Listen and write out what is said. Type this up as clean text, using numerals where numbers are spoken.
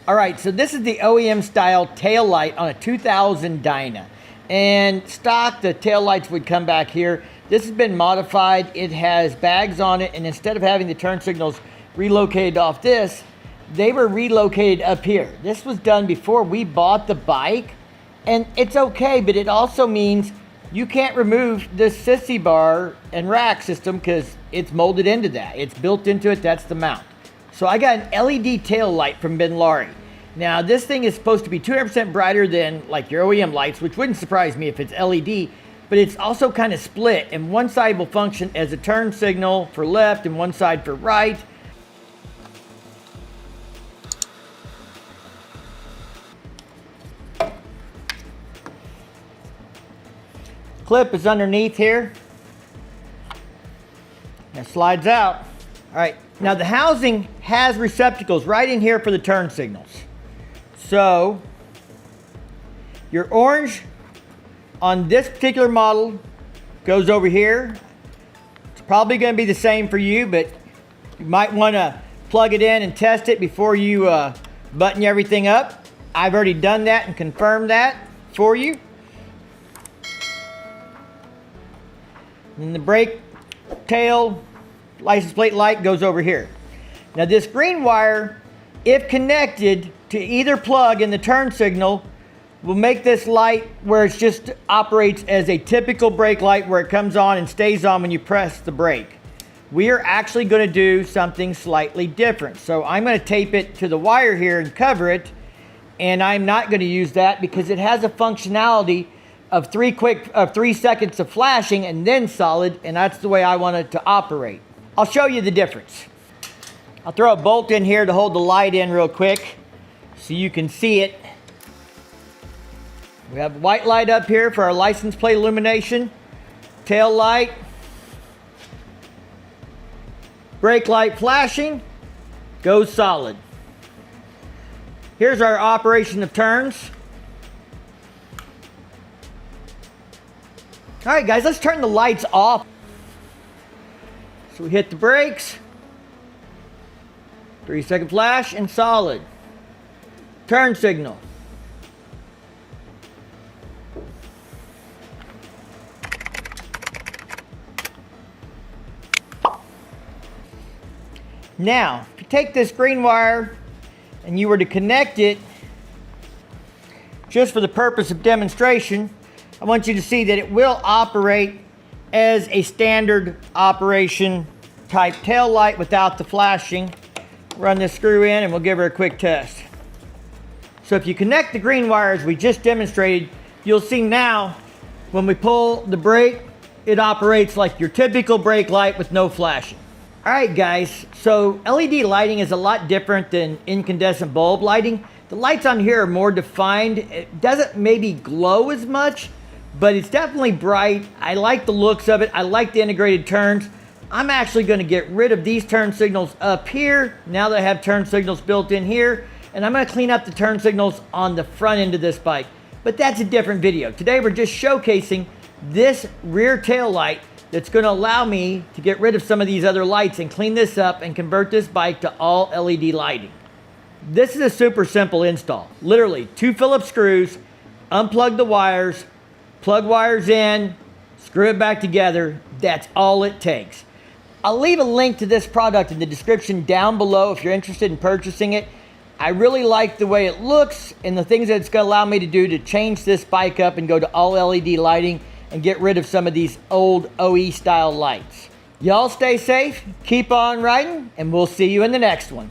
All right, so this is the OEM style tail light on a 2000 Dyna. And stock, the tail lights would come back here. This has been modified. It has bags on it, and instead of having the turn signals relocated off this, they were relocated up here. This was done before we bought the bike, and it's okay, but it also means you can't remove this sissy bar and rack system because it's molded into that. It's built into it, that's the mount. So I got an LED tail light from Ben Lari. Now this thing is supposed to be 200% brighter than like your OEM lights, which wouldn't surprise me if it's LED, but it's also kind of split, and one side will function as a turn signal for left and one side for right. Clip is underneath here. It slides out. All right, now the housing has receptacles right in here for the turn signals. So your orange on this particular model goes over here. It's probably going to be the same for you, but you might want to plug it in and test it before you button everything up. I've already done that and confirmed that for you. And the brake tail license plate light goes over here. Now this green wire, if connected to either plug in the turn signal, will make this light where it just operates as a typical brake light where it comes on and stays on when you press the brake. We are actually going to do something slightly different. So I'm going to tape it to the wire here and cover it, and I'm not going to use that because it has a functionality of 3 seconds of flashing and then solid, and that's the way I want it to operate. I'll show you the difference. I'll throw a bolt in here to hold the light in real quick so you can see it. We have a white light up here for our license plate illumination, tail light, brake light flashing, goes solid. Here's our operation of turns. All right, guys, let's turn the lights off. So we hit the brakes, 3-second flash, and solid. Turn signal. Now, if you take this green wire and you were to connect it, just for the purpose of demonstration, I want you to see that it will operate as a standard operation type tail light without the flashing. Run this screw in and we'll give her a quick test. So if you connect the green wire as we just demonstrated, you'll see now when we pull the brake, it operates like your typical brake light with no flashing. All right, guys, so LED lighting is a lot different than incandescent bulb lighting. The lights on here are more defined. It doesn't maybe glow as much, but it's definitely bright. I like the looks of it. I like the integrated turns. I'm actually going to get rid of these turn signals up here now that I have turn signals built in here, and I'm going to clean up the turn signals on the front end of this bike. But that's a different video. Today we're just showcasing this rear tail light that's going to allow me to get rid of some of these other lights and clean this up and convert this bike to all LED lighting. This is a super simple install. Literally 2 Phillips screws, unplug the wires, plug wires in, screw it back together. That's all it takes. I'll leave a link to this product in the description down below if you're interested in purchasing it. I really like the way it looks and the things that it's going to allow me to do to change this bike up and go to all LED lighting and get rid of some of these old OE style lights. Y'all stay safe, keep on riding, and we'll see you in the next one.